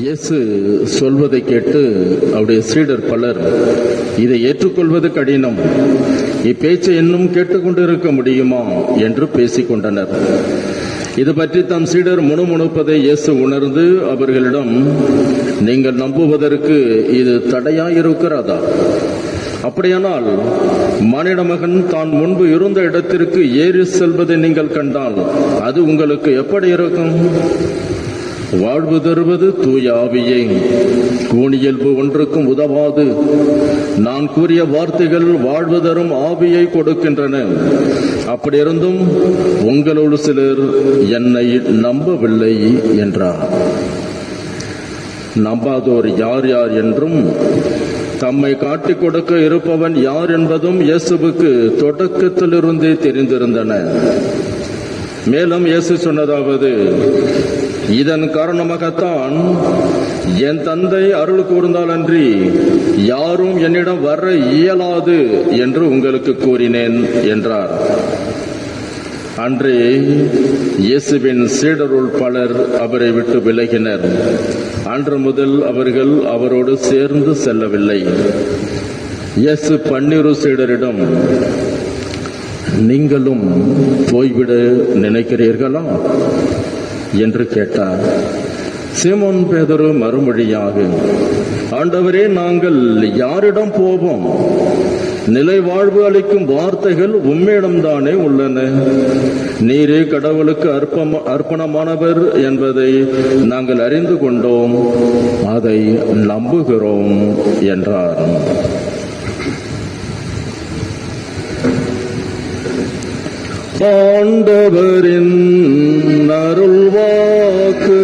இயேசு சொல்வதை கேட்டு அவருடைய சீடர் பலர் இதை ஏற்றுக்கொள்வது கடினம், இப்பேச்சை இன்னும் கேட்டுக்கொண்டிருக்க முடியுமா என்று பேசிக்கொண்டனர். இது பற்றி தம் சீடர் முணுமுணுப்பதை இயேசு உணர்ந்து அவர்களிடம், நீங்கள் நம்புவதற்கு இது தடையாயிருக்கிறதா? அப்படியானால் மானிட மகன் தான் முன்பு இருந்த இடத்திற்கு ஏறி செல்வதை நீங்கள் கண்டால் அது உங்களுக்கு எப்படி இருக்கும்? வாழ்வு தருவது தூய ஆவியே, கூனியல்பு ஒன்றுக்கும் உதவாது. நான் கூறிய வார்த்தைகள் வாழ்வு தரும் ஆவியை கொடுக்கின்றன. அப்படியிருந்தும் உங்களோடு சிலர் என்னை நம்பவில்லை என்றார். நம்பாதோர் யார் யார் என்றும் தம்மை காட்டிக் கொடுக்க இருப்பவன் யார் என்பதும் இயேசுவுக்கு தொடக்கத்திலிருந்தே தெரிந்திருந்தன. மேலும் இயேசு சொன்னதாவது, இதன் காரணமாகத்தான் என் தந்தை அருள் கூர்ந்தால் அன்றி யாரும் என்னிடம் வர இயலாது என்று உங்களுக்கு கூறினேன் என்றார். அன்றே இயேசுவின் சீடருள் பலர் அவரை விட்டு விலகினர். அன்று முதல் அவர்கள் அவரோடு சேர்ந்து செல்லவில்லை. இயேசு 12 சீடரிடம், நீங்களும் போய்விட நினைக்கிறீர்களா என்று கேட்டார். சீமோன் பேதுரு மறுமொழியாக, ஆண்டவரே, நாங்கள் யாரிடம் போவோம்? நிலை வாழ்வு அளிக்கும் வார்த்தைகள் உம்மிடம்தானே உள்ளன. நீரே கடவுளுக்கு அர்ப்பணமானவர் என்பதை நாங்கள் அறிந்து கொண்டோம், அதை நம்புகிறோம் என்றார். ஆண்டவரின் அருள்வாக்கு.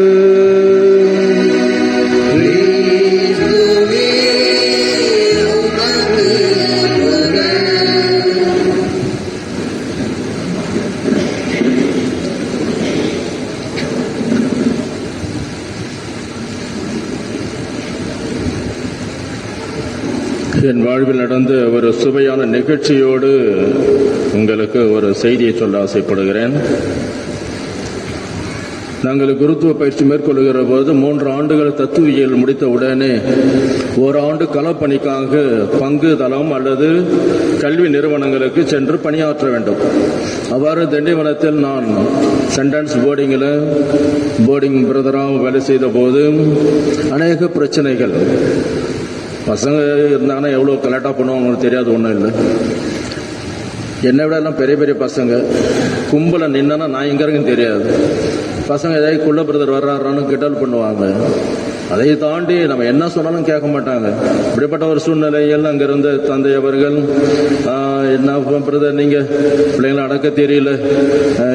என் வாழ்வில் நடந்த ஒரு சுவையான நிகழ்ச்சியோடு உங்களுக்கு ஒரு செய்தியை சொல்ல ஆசைப்படுகிறேன். நாங்கள் குருத்துவ பயிற்சி மேற்கொள்ளுகிற போது 3 ஆண்டுகள் தத்துவியல் முடித்த உடனே 1 ஆண்டு களப்பணிக்காக பங்கு தளம் அல்லது கல்வி நிறுவனங்களுக்கு சென்று பணியாற்ற வேண்டும். அவ்வாறு திண்டிவனத்தில் நான் சென்டன்ஸ் போர்டிங் பிரதராக வேலை செய்த போது அநேக பிரச்சனைகள். பசங்க இருந்தாங்கன்னா எவ்வளோ கலெக்டாக பண்ணுவோம் அவங்களுக்கு தெரியாது. ஒன்றும் இல்லை, என்னை விட எல்லாம் பெரிய பெரிய பசங்க கும்பலை நின்னா நான் எங்கே இருக்குன்னு தெரியாது. பசங்க ஏதாவது குள்ள பிரதர் வர்றாரான்னு கிண்டல் பண்ணுவாங்க. அதை தாண்டி நம்ம என்ன சொன்னாலும் கேட்க மாட்டாங்க. இப்படிப்பட்ட ஒரு சூழ்நிலையில் அங்கே இருந்த தந்தை அவர்கள், என்ன பிரதர், நீங்கள் பிள்ளைங்களை அடக்க தெரியல,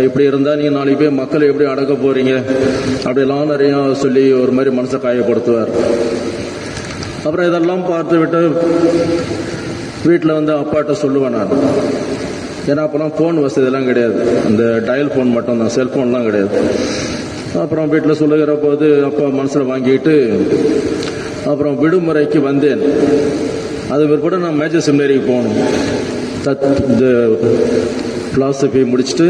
இப்படி இருந்தால் நீங்கள் நாளைக்கு போய் மக்களை எப்படி அடக்க போறீங்க அப்படிலாம் நிறையா சொல்லி ஒரு மாதிரி மனசை காயப்படுத்துவார். அப்புறம் இதெல்லாம் பார்த்து விட்டு வீட்டில் வந்து அப்பாட்ட சொல்லுவேன் நான். ஏன்னா அப்போலாம் ஃபோன் வசதியெல்லாம் கிடையாது, இந்த டயல் ஃபோன் மட்டும்தான், செல்ஃபோன்லாம் கிடையாது. அப்புறம் வீட்டில் சொல்லுகிற போது அப்பா மனசில் வாங்கிட்டு அப்புறம் விடுமுறைக்கு வந்தேன். அது பிற்பாடு நான் மேஜர் செமினரிக்கு போகணும். இந்த பிலாசபி முடிச்சுட்டு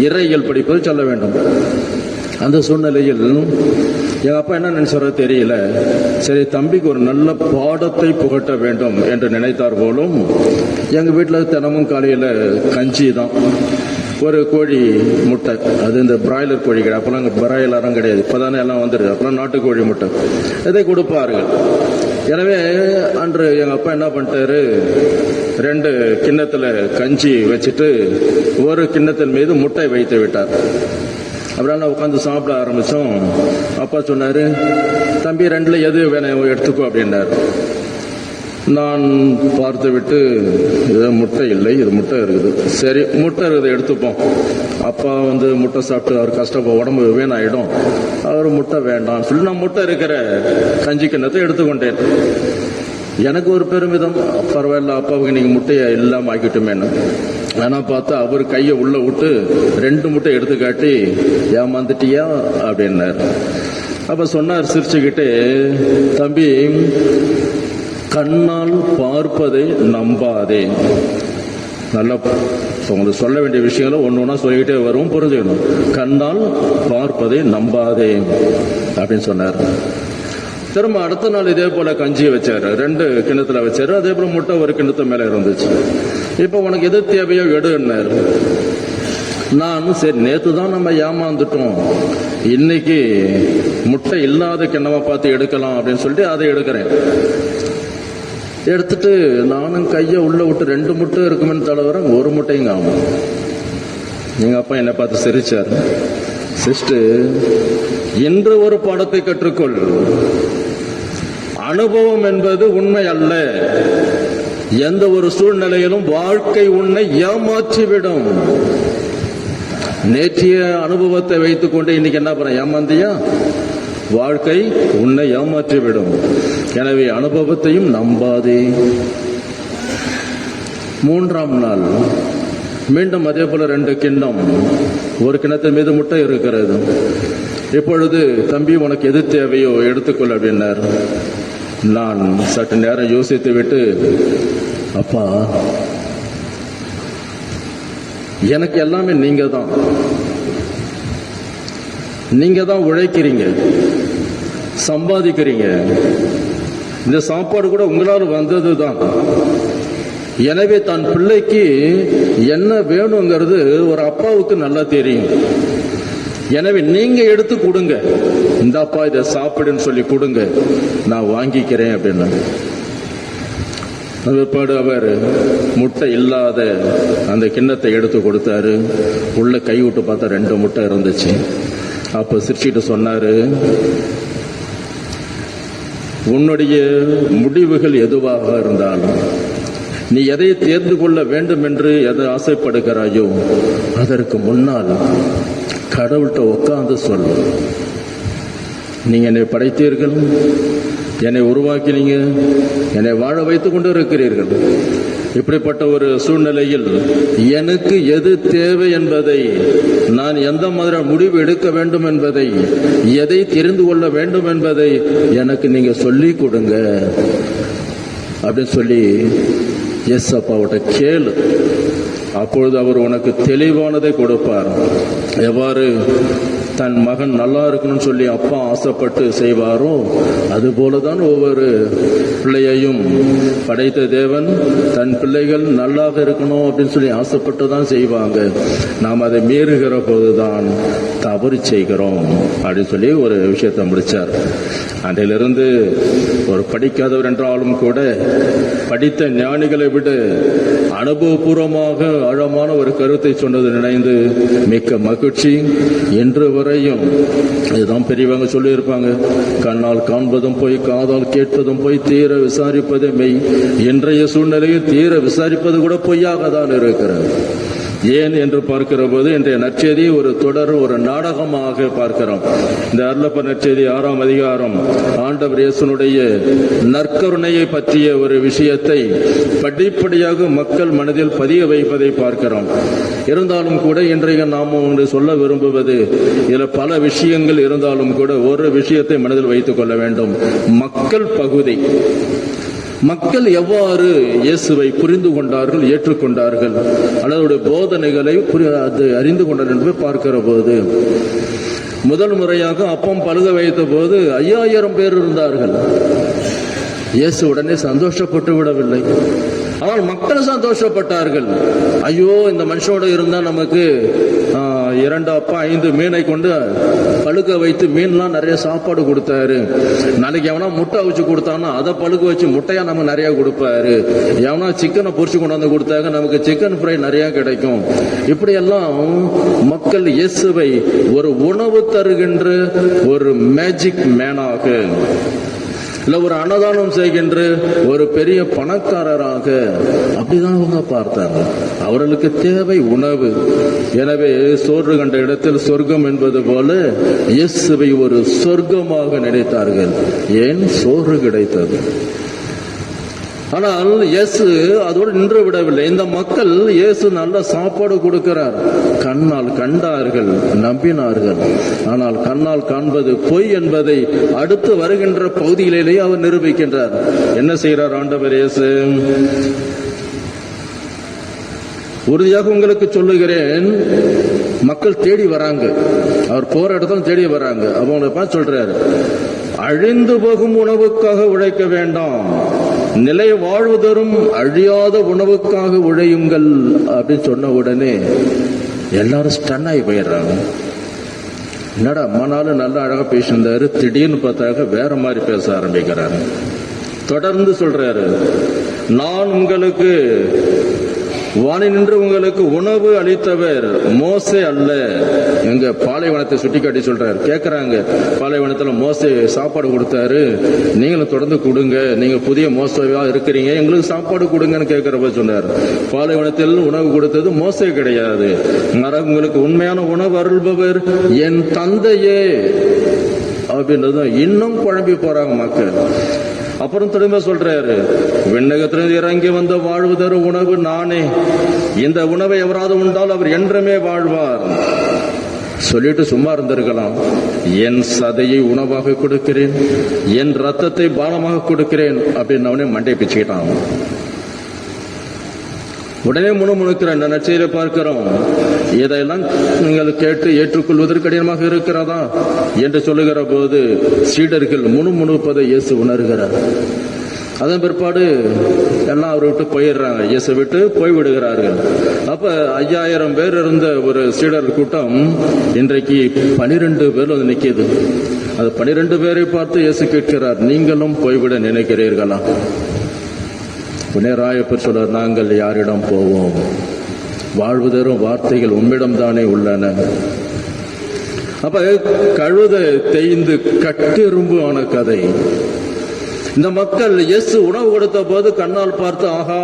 இறையியல் படிப்பது சொல்ல வேண்டும். அந்த சூழ்நிலையில் எங்கள் அப்பா என்ன நினைச்சாரோ தெரியல, சரி தம்பிக்கு ஒரு நல்ல பாடத்தை புகட்ட வேண்டும் என்று நினைத்தார் போலும். எங்கள் வீட்டில் தினமும் காலையில் கஞ்சி தான், ஒரு கோழி முட்டை, அது இந்த பிராய்லர் கோழி கிடையாது, அப்போலாம் பிராய்லரும் கிடையாது, இப்போதானே எல்லாம் வந்துடுது, அப்போலாம் நாட்டுக்கோழி முட்டை, இதை கொடுப்பார்கள். எனவே அன்று எங்கள் அப்பா என்ன பண்ணிட்டாரு, 2 கிண்ணத்தில் கஞ்சி வச்சுட்டு ஒரு கிண்ணத்தின் மீது முட்டை வைத்து விட்டார். அப்புறம் நான் உட்காந்து சாப்பிட ஆரம்பித்தோம். அப்பா சொன்னார், தம்பி 2ல் எது வேணும் எடுத்துக்கோ அப்படின்னார். நான் பார்த்து விட்டு, இது முட்டை இல்லை, இது முட்டை இருக்குது, சரி முட்டை இருக்குது எடுத்துப்போம். அப்பா வந்து முட்டை சாப்பிட்டு அவர் கஷ்டப்போ உடம்பு வீணாயிடும், அவர் முட்டை வேண்டாம் சொல்லி நான் முட்டை இருக்கிற கஞ்சி கிண்ணத்தை எடுத்துக்கொண்டேன். எனக்கு ஒரு பெருமிதம், பரவாயில்ல அப்பாவுக்கு நீங்கள் முட்டையை இல்லாமல் ஆக்கிட்டோமேன்னு. ஆனால் பார்த்தா அவர் கையை உள்ள விட்டு 2 முட்டை எடுத்து காட்டி, ஏமாந்துட்டியா அப்படின்னார். அப்போ சொன்னார் சிரிச்சுக்கிட்டே, தம்பி, கண்ணால் பார்ப்பதை நம்பாதே. நல்லா உங்களுக்கு சொல்ல வேண்டிய விஷயங்களை ஒன்று சொல்லிக்கிட்டே வரும், புரிஞ்சுக்கணும். கண்ணால் பார்ப்பதை நம்பாதே அப்படின்னு சொன்னார். திரும்ப அடுத்த நாள் இதே போல கஞ்சி வச்சாரு, 2 கிண்ணத்துல வச்சாரு. அதே போல முட்டை ஒரு கிண்ணத்து மேல இருந்துச்சு. இப்ப உனக்கு எது தேவையோ எடுன்னாரு. நானும் சரி, நேத்து தான் நம்ம ஏமாந்துட்டோம், இன்னைக்கு முட்டை இல்லாத கிண்ணமா பார்த்து எடுக்கலாம் அப்படின்னு சொல்லிட்டு அதை எடுக்கிறேன். எடுத்துட்டு நானும் கையை உள்ள விட்டு 2 முட்டை இருக்குமென்னு தலைவரேன், 1 முட்டையும் காணும். எங்க அப்பா என்னை பார்த்து சிரிச்சார். சிஸ்டர், இன்று ஒரு பாடத்தை கற்றுக்கொள். அனுபவம் என்பது உண்மை அல்ல. எந்த ஒரு சூழ்நிலையிலும் வாழ்க்கை உன்னை ஏமாற்றிவிடும். நேற்றைய அனுபவத்தை வைத்துக் கொண்டு இன்னைக்கு என்ன பண்ண ஏமாந்தியா? வாழ்க்கை உன்னை ஏமாற்றிவிடும். எனவே அனுபவத்தையும் நம்பாதே. 3ஆம் நாள் மீண்டும் அதே போல 2 கிண்ணம், ஒரு கிண்ணத்தின் மீது முட்டை இருக்கிறது. இப்பொழுது தம்பி உனக்கு எது தேவையோ எடுத்துக்கொள் அப்படின்னார். நான் சற்று நேரம் யோசித்து விட்டு, அப்பா எனக்கு எல்லாமே நீங்க தான் உழைக்கிறீங்க, சம்பாதிக்கிறீங்க, இந்த சாப்பாடு கூட உங்களால் வந்தது தான். எனவே தன் பிள்ளைக்கு என்ன வேணுங்கிறது ஒரு அப்பாவுக்கு நல்லா தெரியும். எனவே நீங்க எடுத்து கொடுங்க, இந்த அப்பா இதை சாப்பிடுன்னு சொல்லி கொடுங்க, நான் வாங்கிக்கிறேன் அப்படின்னு. பிற்பாடு அவர் முட்டை இல்லாத அந்த கிண்ணத்தை எடுத்து கொடுத்தாரு. உள்ள கை விட்டு பார்த்தா 2 முட்டை இருந்துச்சு. அப்ப சிரிச்சிட்டு சொன்னாரு, உன்னுடைய முடிவுகள் எதுவாக இருந்தாலும், நீ எதை தேர்ந்து கொள்ள வேண்டும் என்று எதை ஆசைப்படுகிறாயோ அதற்கு முன்னால் கடவுள்கிட்ட உட்கார்ந்து சொல்லு. நீங்க என்னை படைத்தீர்கள், என்னை உருவாக்கினீங்க, என்னை வாழ வைத்துக் கொண்டு இருக்கிறீர்கள். இப்படிப்பட்ட ஒரு சூழ்நிலையில் எனக்கு எது தேவை என்பதை, நான் எந்த மாதிரி முடிவு எடுக்க வேண்டும் என்பதை, எதை தெரிந்து கொள்ள வேண்டும் என்பதை எனக்கு நீங்க சொல்லி கொடுங்க அப்படின்னு சொல்லி எஸ் அப்பாவிட்ட கேளு. அப்பொழுது அவர் உனக்கு தெளிவானதை கொடுப்பார். எவ்வாறு தன் மகன் நல்லா இருக்கணும்னு சொல்லி அப்பா ஆசைப்பட்டு செய்வாரோ அதுபோலதான் ஒவ்வொரு பிள்ளையையும் படைத்த தேவன் தன் பிள்ளைகள் நல்லாக இருக்கணும் அப்படின்னு சொல்லி ஆசைப்பட்டு தான் செய்வாங்க. நாம் அதை மீறுகிற போதுதான் தவறு செய்கிறோம் அப்படின்னு சொல்லி ஒரு விஷயத்தை முடிச்சார். அன்றிலிருந்து ஒரு படிக்காதவர் என்றாலும் கூட படித்த ஞானிகளை விட அனுபவபூர்வமாக ஆழமான ஒரு கருத்தை சொன்னது நினைந்து மிக்க மகிழ்ச்சி. இன்று வரையும் இதுதான் பெரியவங்க சொல்லி இருப்பாங்க, கண்ணால் காண்பதும் போய், காதால் கேட்பதும் போய், தீர விசாரிப்பது மெய். இன்றைய சூழ்நிலையில் தீர விசாரிப்பது கூட பொய்யாக தான் இருக்கிறது. ஏன் என்று பார்க்கிற போது இன்றைய நற்செய்தி ஒரு தொடர், ஒரு நாடகமாக பார்க்கிறோம். இந்த அருளப்பர் நற்செய்தி 6ஆம் அதிகாரம் ஆண்டவர் இயேசுனுடைய நற்கருணையை பற்றிய ஒரு விஷயத்தை படிப்படியாக மக்கள் மனதில் பதிய வைப்பதை பார்க்கிறோம். இருந்தாலும் கூட இன்றைய நாம் ஒன்று சொல்ல விரும்புவது, இதில் பல விஷயங்கள் இருந்தாலும் கூட ஒரு விஷயத்தை மனதில் வைத்துக் கொள்ள வேண்டும். மக்கள் பகுதி, மக்கள் எவ்வாறு இயேசுவை புரிந்து கொண்டார்கள், ஏற்றுக்கொண்டார்கள், அல்லது போதனைகளை அறிந்து கொண்டார்கள் என்று பார்க்கிற போது, முதல் முறையாக அப்பம் பழுக வைத்த போது 5000 பேர் இருந்தார்கள். இயேசு உடனே சந்தோஷப்பட்டு விடவில்லை, ஆனால் மக்கள் சந்தோஷப்பட்டார்கள். ஐயோ, இந்த மனுஷனோட இருந்தா நமக்கு 2 அப்பா 5 மீனை கொண்டு பழுக்க வைத்து மீன்லாம் நிறைய சாப்பாடு கொடுத்தாரு. நாளைக்கு எவனா முட்டை அவிச்சு கொடுத்தானா அதை பழுக்க வச்சு முட்டையா நமக்கு நிறைய கொடுப்பாரு. எவனா சிக்கனை பொரிச்சு கொண்டாந்து கொடுத்தாங்க, நமக்கு சிக்கன் ஃப்ரை நிறைய கிடைக்கும். இப்படியெல்லாம் மக்கள் இயேசுவை ஒரு உணவு தருகின்ற ஒரு மேஜிக் மேனாக, இல்ல ஒரு அன்னதானம் செய்கின்ற ஒரு பெரிய பணக்காரராக அப்படிதான் அவங்க பார்த்தாங்க. அவர்களுக்கு தேவை உணவு. எனவே சோறு கண்ட இடத்தில் சொர்க்கம் என்பது போல இயேசுவை ஒரு சொர்க்கமாக நினைத்தார்கள். ஏன்? சோறு கிடைத்தது. ஆனால் இயேசு அதோடு நின்று விடவில்லை. இந்த மக்கள் இயேசு நல்ல சாப்பாடு கொடுக்கிறார், கண்ணால் கண்டார்கள், நம்பினார்கள். ஆனால் கண்ணால் காண்பது பொய் என்பதை அடுத்து வருகின்ற பகுதிகளிலேயே அவர் நிரூபிக்கின்றார். என்ன செய்கிறார் ஆண்டவர் இயேசு? உறுதியாக உங்களுக்கு சொல்லுகிறேன், மக்கள் தேடி வராங்க, அவர் போற இடத்துல தேடி வராங்க. அவங்களை பார்த்து சொல்றாரு, அழிந்து போகும் உணவுக்காக உழைக்க வேண்டாம், நிலை வாழ்வு தரும் அழியாத உணவுக்காக உழையுங்கள் அப்படின்னு சொன்ன உடனே எல்லாரும் ஸ்டன் ஆகி போயிடுறாங்க. என்னடா அம்மானாலும் நல்லா அழகா பேசியிருந்தாரு, திடீர்னு பார்த்தாக்க வேற மாதிரி பேச ஆரம்பிக்கிறாரு. தொடர்ந்து சொல்றாரு, நான் உங்களுக்கு வானி நின்று உங்களுக்கு உணவு அளித்தவர் மோசே அல்ல. எங்க பாலைவனத்தை சுட்டி காட்டி சொல்றாரு. கேட்கறாங்க, பாலைவனத்துல மோசே சாப்பாடு கொடுத்தாரு, நீங்களும் தொடர்ந்து கொடுங்க, நீங்க புதிய மோசையா இருக்கிறீங்க, எங்களுக்கு சாப்பாடு கொடுங்கன்னு கேட்கிறப்ப சொன்னார், பாலைவனத்தில் உணவு கொடுத்தது மோசே கிடையாது, உங்களுக்கு உண்மையான உணவு அருள்பவர் என் தந்தையே அப்படின்றது. இன்னும் குழம்பி போறாங்க மக்கள். அப்புறம் திரும்ப சொல்றாரு, விண்ணகத்திலிருந்து இறங்கி வந்த வாழ்வு தரும் உணவு நானே, இந்த உணவை எவராது உண்டால் அவர் என்றுமே வாழ்வார். சொல்லிட்டு சும்மா இருந்திருக்கலாம். என் சதையை உணவாக கொடுக்கிறேன், என் ரத்தத்தை பானமாக கொடுக்கிறேன் அப்படின்னு அவனே மண்டை பிச்சுக்கிட்டான். உடனே முணுமுணுக்கிற நற்செய்தியை பார்க்கிறோம். இதையெல்லாம் நீங்கள் கேட்டு ஏற்றுக்கொள்வதற்கு கடினமாக இருக்கிறதா என்று சொல்லுகிற போது சீடர்கள் முணுமுணுப்பதை இயேசு உணர்கிறார். அதன் பிற்பாடு எல்லாம் அவரை விட்டு போயிடுறாங்க, இயேசு விட்டு போய்விடுகிறார்கள். அப்ப 5000 பேர் இருந்த ஒரு சீடர் கூட்டம் இன்றைக்கு 12 பேர் வந்து நிற்கிது. அது 12 பேரை பார்த்து இயேசு கேட்கிறார், நீங்களும் போய்விட நினைக்கிறீர்களா? புனராயப்பர் சொல்றார், நாங்கள் யாரிடம் போவோம்? வாழ்வு தரும் வார்த்தைகள் உம்மிடம் தானே உள்ளன. அப்ப கழுத தேய்ந்து கட்டெரும்பு ஆன கதை. இந்த மக்கள் இயேசு உணவு கொடுத்த போது கண்ணால் பார்த்து, ஆஹா,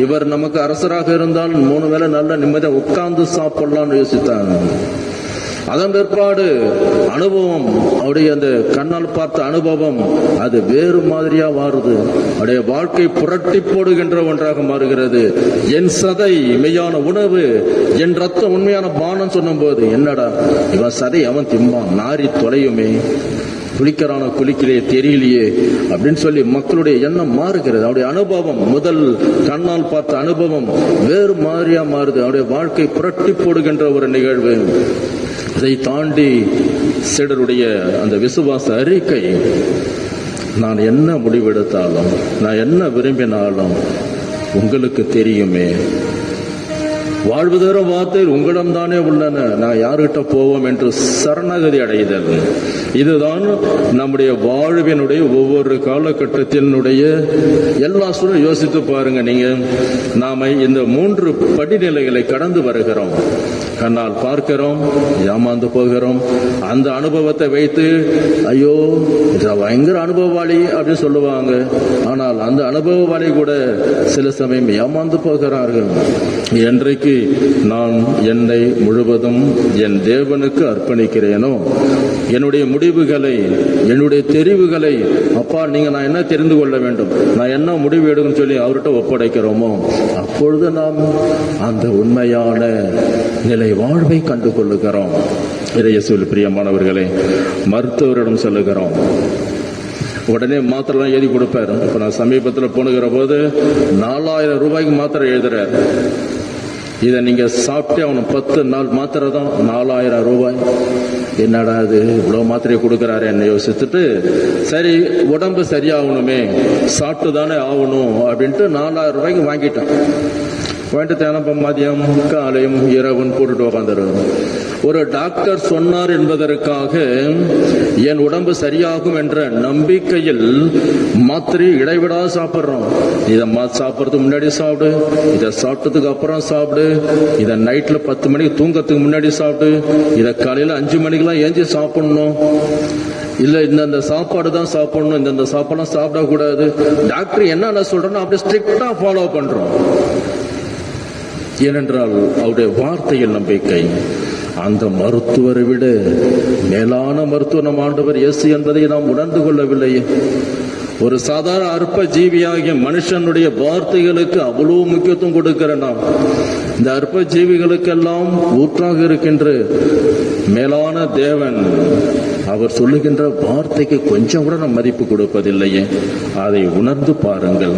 இவர் நமக்கு அரசராக இருந்தால் 3 வேளை நல்ல நிம்மதியா உட்கார்ந்து சாப்பிடலாம்னு யோசித்தாங்க. அதன் பிற்பாடு அனுபவம், அவருடைய அந்த கண்ணால் பார்த்த அனுபவம் அது வேறு மாதிரியா மாறுது. அவருடைய வாழ்க்கை புரட்டி போடுகின்ற ஒன்றாக மாறுகிறது. என் சதை மெய்யான உணவு, என் ரத்தம் உண்மையான பானம் சொன்னும் போது, என்னடா இவன் சதை அவன் திம்பான், நாரி தொலையுமே, குளிக்கிறான குளிக்கலையே தெரியலையே அப்படின்னு சொல்லி மக்களுடைய எண்ணம் மாறுகிறது. அவருடைய அனுபவம், முதல் கண்ணால் பார்த்த அனுபவம் வேறு மாதிரியா மாறுது. அவருடைய வாழ்க்கை புரட்டி போடுகின்ற ஒரு நிகழ்வு. அதை தாண்டி சீடருடைய அந்த விசுவாச அறிக்கை, நான் என்ன முடிவெடுத்தாலும், நான் என்ன விரும்பினாலும் உங்களுக்கு தெரியுமே, வாழ்வு தரும் வார்த்தை உங்களிடம் தானே உள்ளன, நான் யாருகிட்ட போவோம் என்று சரணாகதி அடைதல். இதுதான் நம்முடைய வாழ்வினுடைய ஒவ்வொரு காலகட்டத்தினுடைய எல்லா சூழலும் யோசித்து பாருங்க. நீங்க நாம இந்த 3 படிநிலைகளை கடந்து வருகிறோம். கண்ணால் பார்க்கிறோம், ஏமாந்து போகிறோம். அந்த அனுபவத்தை வைத்து ஐயோ பயங்கர அனுபவவாளி அப்படின்னு சொல்லுவாங்க. ஆனால் அந்த அனுபவவாளி கூட சில சமயம் ஏமாந்து போகிறார்கள். என்றைக்கு நான் என்னை முழுவதும் என் தேவனுக்கு அர்ப்பணிக்கிறேனோ, என்னுடைய முடிவுகளை, என்னுடைய தெரிவுகளை, அப்பா நீங்க நான் என்ன தெரிந்து கொள்ள வேண்டும், நான் என்ன முடிவு எடுக்கணும்னு சொல்லி அவர்கிட்ட ஒப்படைக்கிறோமோ, அப்பொழுது நாம் அந்த உண்மையான நிலை வாழ்வை கண்டு கொள்ளுகிறோம். இயேசுவில் பிரியமானவர்களே, மருத்துவரிடம் சொல்லுகிறோம், உடனே மாத்திரை எழுதி கொடுப்பாரு. இப்ப நான் சமீபத்தில் போனுகிற போது 4000 ரூபாய்க்கு மாத்திரை எழுதுறாரு. இதை நீங்க சாப்பிட்டே அவனும் 10 நாள் மாத்திரை தான் 4000 ரூபாய். என்னடா இது இவ்வளவு மாத்திரையை கொடுக்கிறாரு என்ன யோசிச்சுட்டு, சரி உடம்பு சரியாகணுமே, சாப்பிட்டு தானே ஆகணும் அப்படின்ட்டு 4000 ரூபாய்க்கு வாங்கிட்டான். வாங்கிட்டு தினப்ப மதியம் காலையும் இரவும் போட்டுட்டு உட்காந்துருவோம். ஒரு டாக்டர் சொன்னார் என்பதற்காக என் உடம்பு சரியாகும் என்ற நம்பிக்கையில் மாத்திரை இடைவிடா சாப்பிட்றோம். இதை சாப்பிட்றதுக்கு முன்னாடி சாப்பிடு, இதை சாப்பிட்டதுக்கு அப்புறம் சாப்பிடு, இதை நைட்ல 10 மணிக்கு தூங்கறதுக்கு முன்னாடி சாப்பிடு, இதை காலையில 5 மணிக்கெல்லாம் ஏஞ்சி சாப்பிடணும், இல்ல இந்த சாப்பாடு தான் சாப்பிடணும், இந்த சாப்பாடுலாம் சாப்பிடக்கூடாது. டாக்டர் என்ன சொல்றோம் அப்படியே ஸ்ட்ரிக்டா ஃபாலோ பண்றோம். ஏனென்றால் அவருடைய வார்த்தையில் நம்பிக்கை. அந்த மருத்துவரை விட மேலான மருத்துவர் நம் ஆண்டவர் இயேசு என்பதை நாம் உணர்ந்து கொள்ளவில்லையே. ஒரு சாதாரண அற்ப ஜீவியாகிய மனுஷனுடைய வார்த்தைகளுக்கு அவ்வளவு முக்கியத்துவம் கொடுக்கிற நாம், இந்த அற்ப ஜீவிகளுக்கெல்லாம் ஊற்றாக இருக்கின்ற மேலான தேவன் அவர் சொல்லுகின்ற வார்த்தைக்கு கொஞ்சம் கூட நம் மதிப்பு கொடுப்பதில்லையே. அதை உணர்ந்து பாருங்கள்.